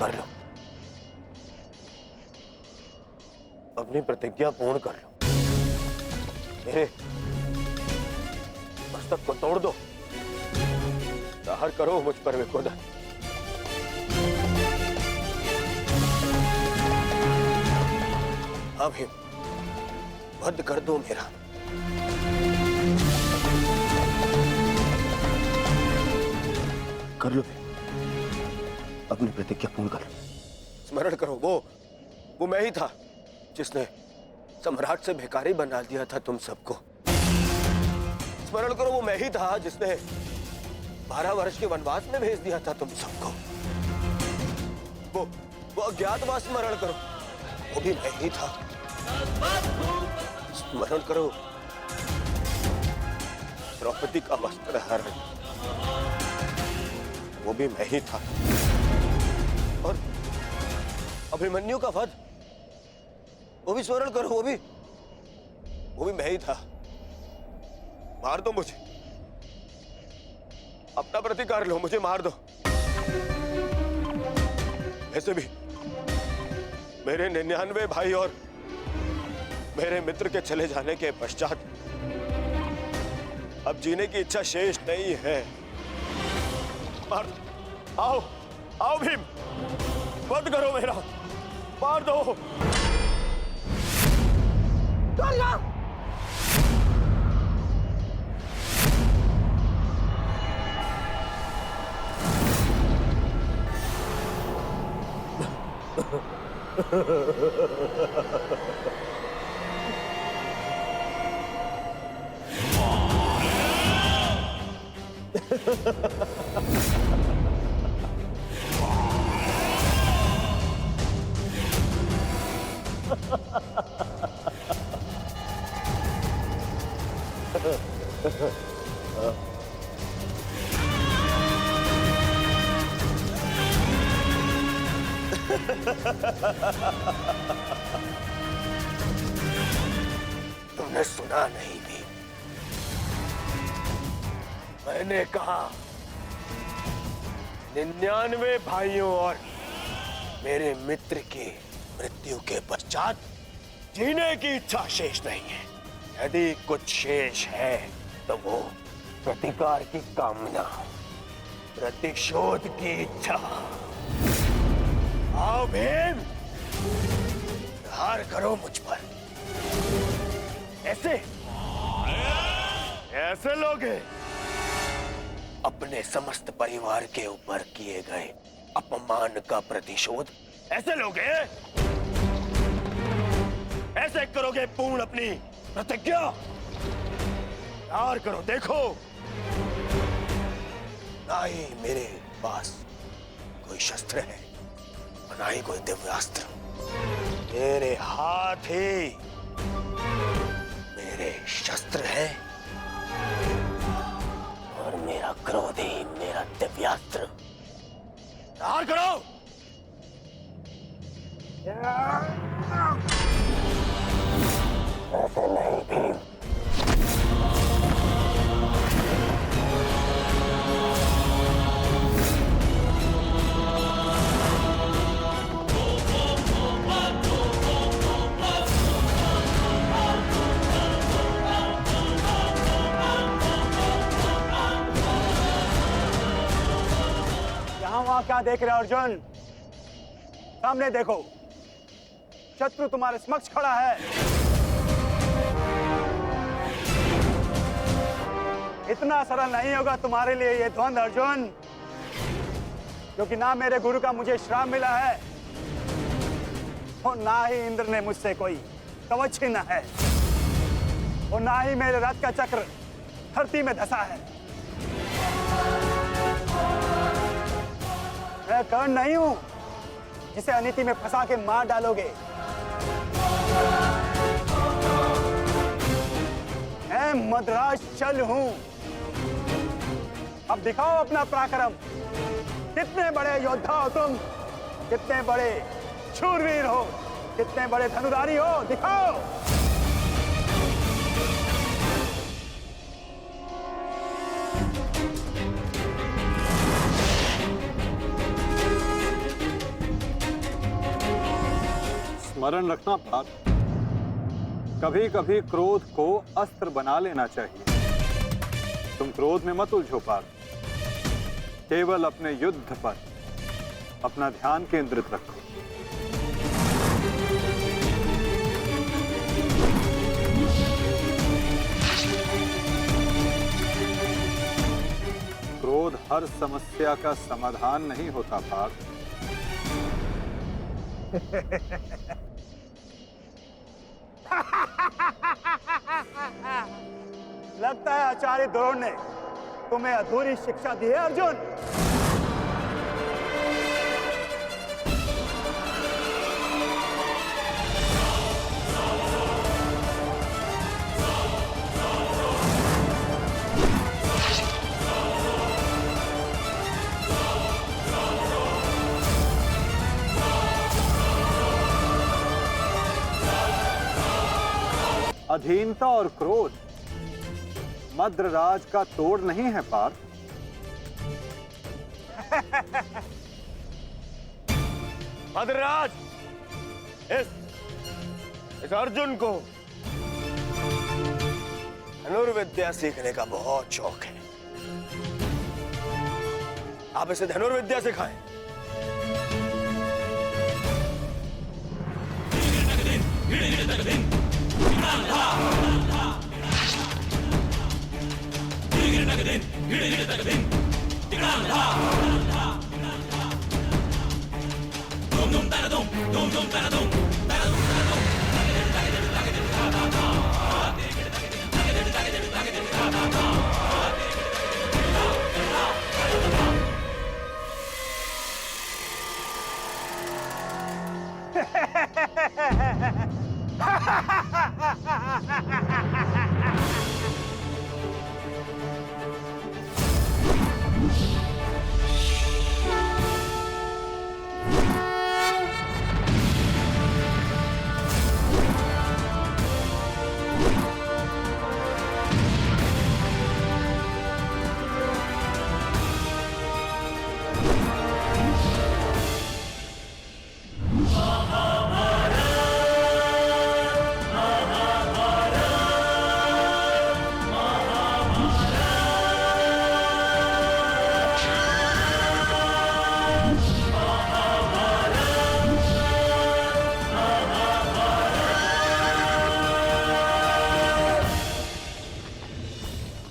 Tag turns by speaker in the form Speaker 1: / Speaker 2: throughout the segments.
Speaker 1: कर लो, अपनी प्रतिज्ञा पूर्ण कर लो। मेरे मस्तक को तोड़ दो, जाहिर करो मुझ पर विकोदन। अभी वध कर दो मेरा। कर लो, अपनी प्रतिज्ञा पूर्ण कर लो। स्मरण करो, वो मैं ही था जिसने सम्राट से भिखारी बना दिया था तुम सबको। स्मरण करो, वो मैं ही था जिसने 12 वर्ष के वनवास में भेज दिया था तुम सबको। वो अज्ञातवास स्मरण करो, वो भी मैं ही था। स्मरण करो, द्रौपदी का वस्त्र हरण, वो भी मैं ही था। और अभिमन्यु का वध, वो भी स्मरण करो, वो भी मैं ही था। मार दो मुझे, अपना प्रतिकार लो, मुझे मार दो। ऐसे भी मेरे 99 भाई और मेरे मित्र के चले जाने के पश्चात अब जीने की इच्छा शेष नहीं है। मार दो, आओ भीम, वध करो मेरा, मार दो। तुमने सुना नहीं भी, मैंने कहा 99 भाइयों और मेरे मित्र की मृत्यु के पश्चात जीने की इच्छा शेष नहीं है। यदि कुछ शेष है तो वो प्रतिकार की कामना, प्रतिशोध की इच्छा। आओ भीम, प्रहार करो मुझ पर। ऐसे लोग अपने समस्त परिवार के ऊपर किए गए अपमान का प्रतिशोध ऐसे लोग ऐसे करोगे पूर्ण अपनी प्रतिज्ञा? यार करो, देखो, ना ही मेरे पास कोई शस्त्र है और ना ही कोई दिव्यास्त्र। मेरे हाथ ही मेरे शस्त्र है और मेरा क्रोध ही मेरा दिव्यास्त्र। यार करो। ऐसे नहीं भीम,
Speaker 2: वहां क्या देख रहे हो अर्जुन? सामने देखो, शत्रु तुम्हारे समक्ष खड़ा है। इतना सरल नहीं होगा तुम्हारे लिए ये द्वंद अर्जुन, क्योंकि ना मेरे गुरु का मुझे श्राप मिला है और ना ही इंद्र ने मुझसे कोई कवच छीना है और ना ही मेरे रथ का चक्र धरती में धंसा है। मैं कर्ण नहीं हूं जिसे अनीति में फंसा के मार डालोगे। मैं मद्रास चल हूं। अब दिखाओ अपना पराक्रम। कितने बड़े योद्धा हो तुम, कितने बड़े शूरवीर हो, कितने बड़े धनुधारी हो, दिखाओ।
Speaker 3: स्मरण रखना पार्थ, कभी कभी क्रोध को अस्त्र बना लेना चाहिए। तुम क्रोध में मत उलझो पार्थ, केवल अपने युद्ध पर अपना ध्यान केंद्रित रखो। क्रोध हर समस्या का समाधान नहीं होता पार्थ।
Speaker 2: लगता है आचार्य द्रोण ने तुम्हें अधूरी शिक्षा दी है अर्जुन।
Speaker 3: अधीनता और क्रोध मद्रराज का तोड़ नहीं है पार्थ।
Speaker 1: मद्रराज, इस अर्जुन को धनुर्विद्या सीखने का बहुत शौक है। आप इसे धनुर्विद्या सिखाएं।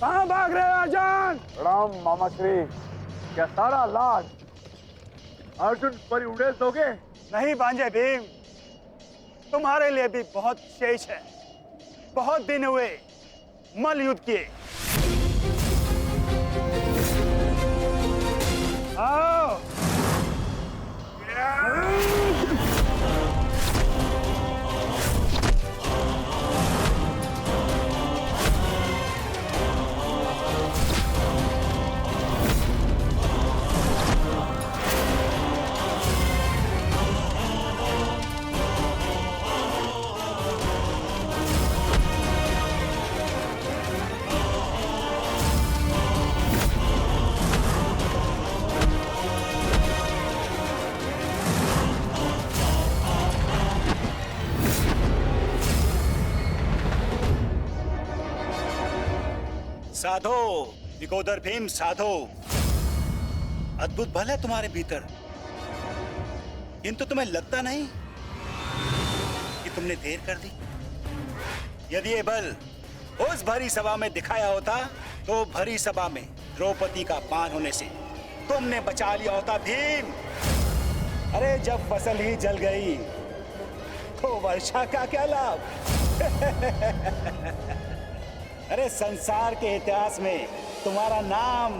Speaker 2: कहां भाग रहे हो अर्जुन?
Speaker 4: राम मामा श्री, क्या सारा लाज अर्जुन पर उड़ेल दोगे?
Speaker 2: नहीं भांजे भीम, तुम्हारे लिए भी बहुत शेष है। बहुत दिन हुए मल युद्ध किए। आओ।
Speaker 5: साधो विकोदर भीम, साधो। अद्भुत बल है तुम्हारे भीतर, किंतु तुम्हें लगता नहीं कि तुमने देर कर दी। यदि ये बल उस भरी सभा में दिखाया होता तो भरी सभा में द्रौपदी का अपमान होने से तुमने बचा लिया होता भीम। अरे जब फसल ही जल गई तो वर्षा का क्या लाभ? अरे संसार के इतिहास में तुम्हारा नाम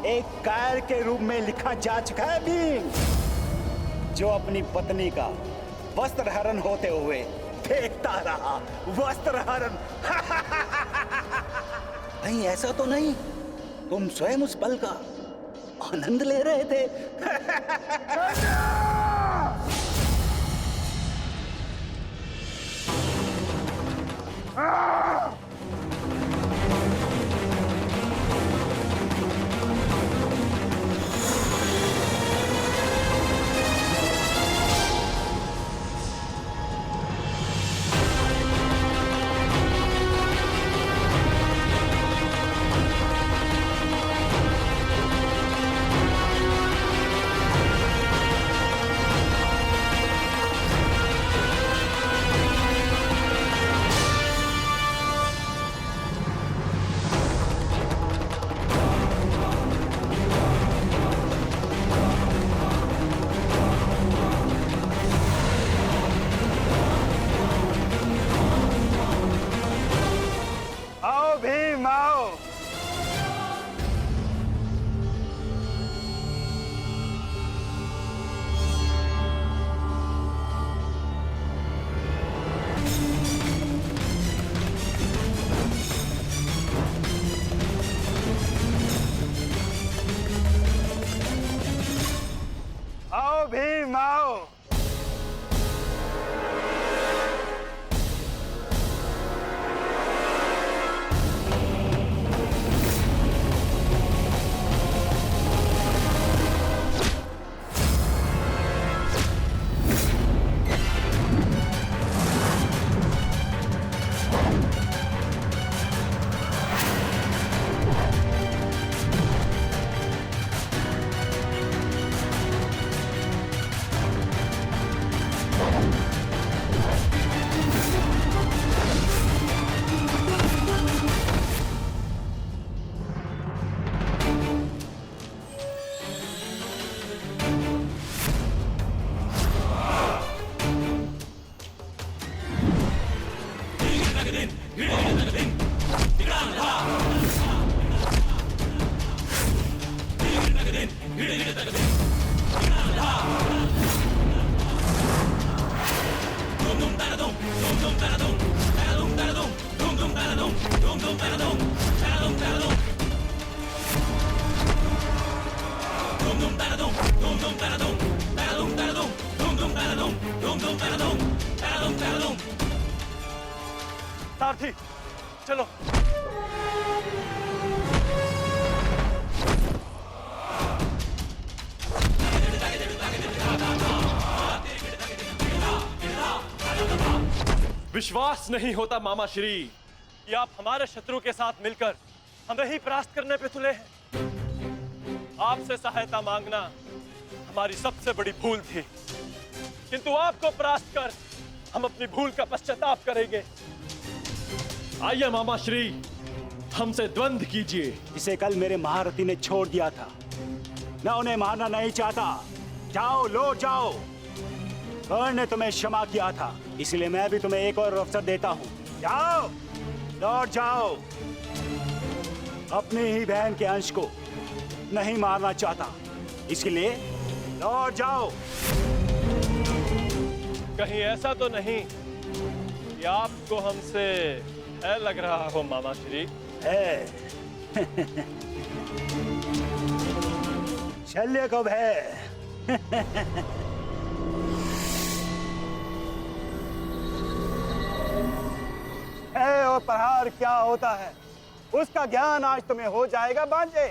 Speaker 5: एक कायर के रूप में लिखा जा चुका है भीम, जो अपनी पत्नी का वस्त्र हरण होते हुए देखता रहा। वस्त्र हरण। नहीं, ऐसा तो नहीं, तुम स्वयं उस पल का आनंद ले रहे थे।
Speaker 2: आओ भीम आओ। सारथी चलो।
Speaker 6: विश्वास नहीं होता मामा श्री कि आप हमारे शत्रु के साथ मिलकर हमें ही परास्त करने पे तुले हैं। आपसे सहायता मांगना हमारी सबसे बड़ी भूल थी, किंतु आपको परास्त कर हम अपनी भूल का पश्चाताप करेंगे। आइए मामा श्री, हमसे द्वंद्व कीजिए।
Speaker 2: जिसे कल मेरे महारथी ने छोड़ दिया था, मैं उन्हें मारना नहीं चाहता। जाओ लौट जाओ। कर्ण ने तुम्हें क्षमा किया था, इसलिए मैं भी तुम्हें एक और अवसर देता हूँ। जाओ लौट जाओ। अपनी ही बहन के अंश को नहीं मारना चाहता, इसलिए लौट जाओ।
Speaker 6: कहीं ऐसा तो नहीं कि आपको हमसे भय लग रहा हो मामा श्री?
Speaker 2: है शल्य को भय। है और प्रहार क्या होता है, उसका ज्ञान आज तुम्हें हो जाएगा बांझे।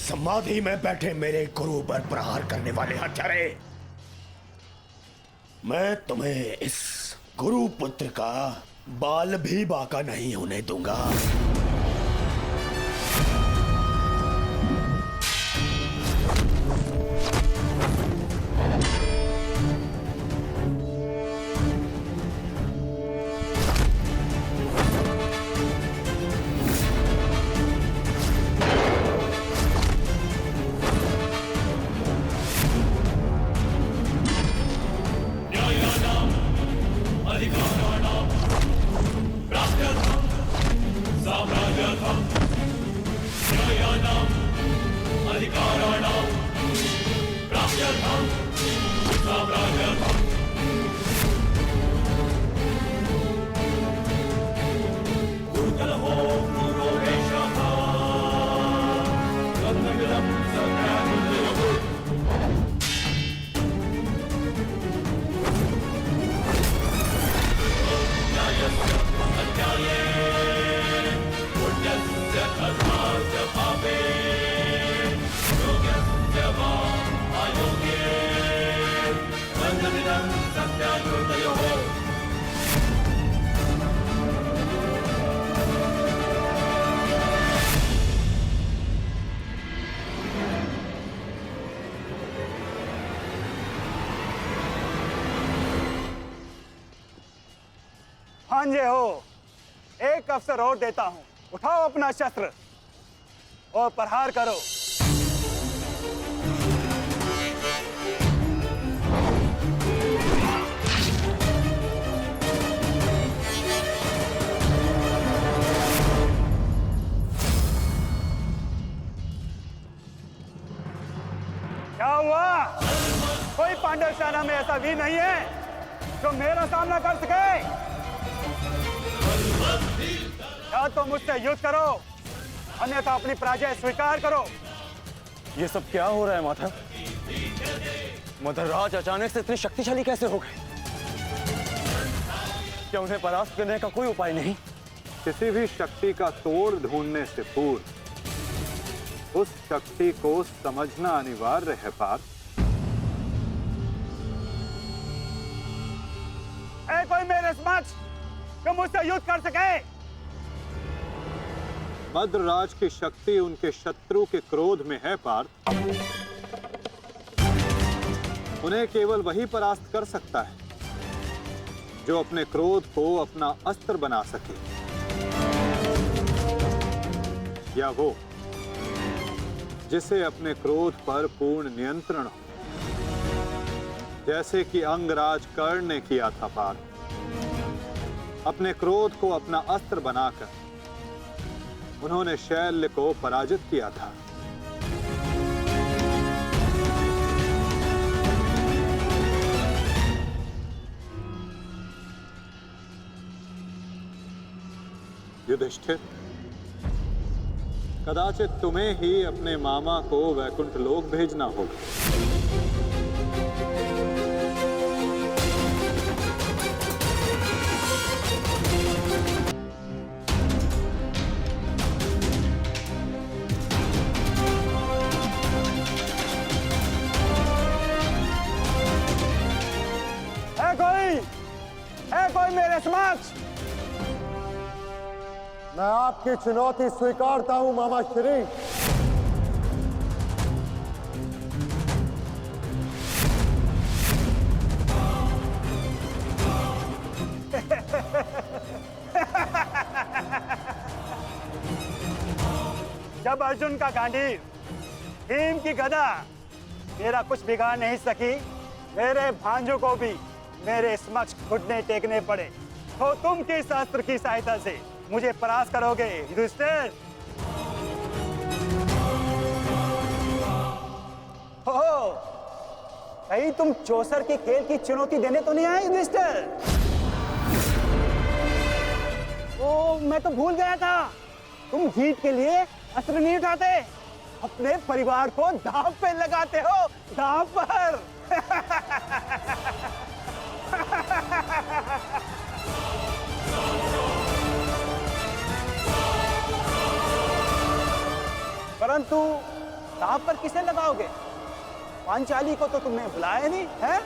Speaker 1: समाधि में बैठे मेरे गुरु पर प्रहार करने वाले हत्यारे, मैं तुम्हें इस गुरु पुत्र का बाल भी बाका नहीं होने दूंगा।
Speaker 7: अधिकाराणां
Speaker 2: भांजे हो, एक अवसर और देता हूं। उठाओ अपना शस्त्र और प्रहार करो। क्या हुआ? कोई पांडव सेना में ऐसा वीर नहीं है जो मेरा सामना कर सके? या तो मुझसे युद्ध करो, अन्यथा अपनी पराजय स्वीकार करो।
Speaker 7: ये सब क्या हो रहा है माधव? मदरराज अचानक से इतने शक्तिशाली कैसे हो गए? क्या उन्हें परास्त करने का कोई उपाय नहीं?
Speaker 3: किसी भी शक्ति का तोड़ ढूंढने से पूर्व उस शक्ति को समझना अनिवार्य है पार्थ।
Speaker 2: है कोई मेरे समक्ष जो मुझसे युद्ध कर सके?
Speaker 3: मद्रराज की शक्ति उनके शत्रु के क्रोध में है पार्थ। उन्हें केवल वही परास्त कर सकता है जो अपने क्रोध को अपना अस्त्र बना सके, या वो जिसे अपने क्रोध पर पूर्ण नियंत्रण हो, जैसे कि अंगराज कर्ण ने किया था पार्थ। अपने क्रोध को अपना अस्त्र बनाकर उन्होंने शैल्य को पराजित किया था। युधिष्ठिर, कदाचित तुम्हें ही अपने मामा को वैकुंठ लोक भेजना होगा।
Speaker 2: है कोई मेरे समक्ष?
Speaker 4: मैं आपकी चुनौती स्वीकारता हूं मामा श्री।
Speaker 2: जब अर्जुन का गांडीव, भीम की गदा मेरा कुछ बिगाड़ नहीं सकी, मेरे भांजों को भी मेरे समक्ष घुटने टेकने पड़े, तो तुम किस अस्त्र की सहायता से मुझे परास्त करोगे युधिष्ठिर? हो, कहीं तुम चौसर के खेल की चुनौती देने तो नहीं आए युधिष्ठिर? ओ, मैं तो भूल गया था, तुम जीत के लिए अस्त्र नहीं उठाते, अपने परिवार को दांव पे लगाते हो, दांव पर। परंतु दांव पर किसे लगाओगे? पांचाली को तो तुमने बुलाया नहीं है?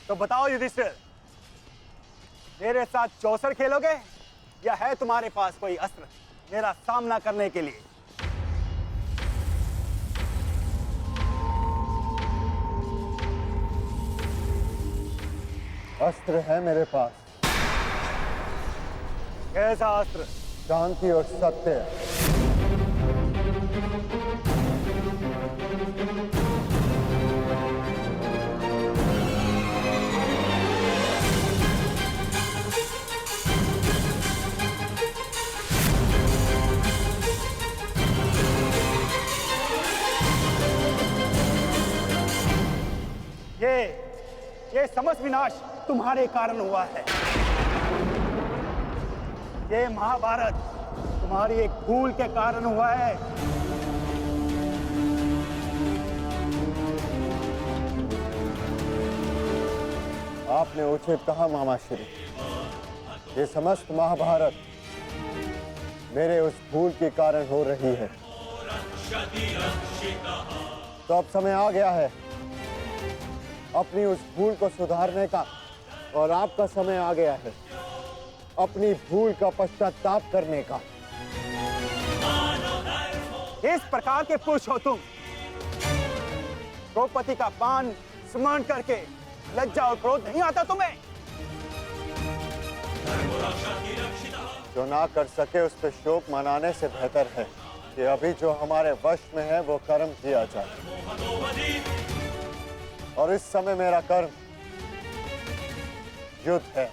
Speaker 2: तो बताओ युधिष्ठिर, मेरे साथ चौसर खेलोगे या है तुम्हारे पास कोई अस्त्र मेरा सामना करने के लिए?
Speaker 4: अस्त्र है मेरे पास।
Speaker 2: कैसा अस्त्र?
Speaker 4: शांति और सत्य।
Speaker 2: ये समस्त विनाश तुम्हारे कारण हुआ है। ये महाभारत तुम्हारी एक भूल के कारण हुआ है।
Speaker 4: आपने उचित कहा मामा श्री। ये समस्त महाभारत मेरे उस भूल के कारण हो रही है। तो अब समय आ गया है अपनी उस भूल को सुधारने का, और आपका समय आ गया है अपनी भूल का पश्चाताप करने का।
Speaker 2: इस प्रकार के पुरुष हो तुम, द्रौपदी का पान स्मरण करके लज्जा और क्रोध नहीं आता तुम्हें?
Speaker 4: जो ना कर सके उस पर शोक मनाने से बेहतर है कि अभी जो हमारे वश में है वो कर्म किया जाए। और इस समय मेरा कर्म युद्ध है।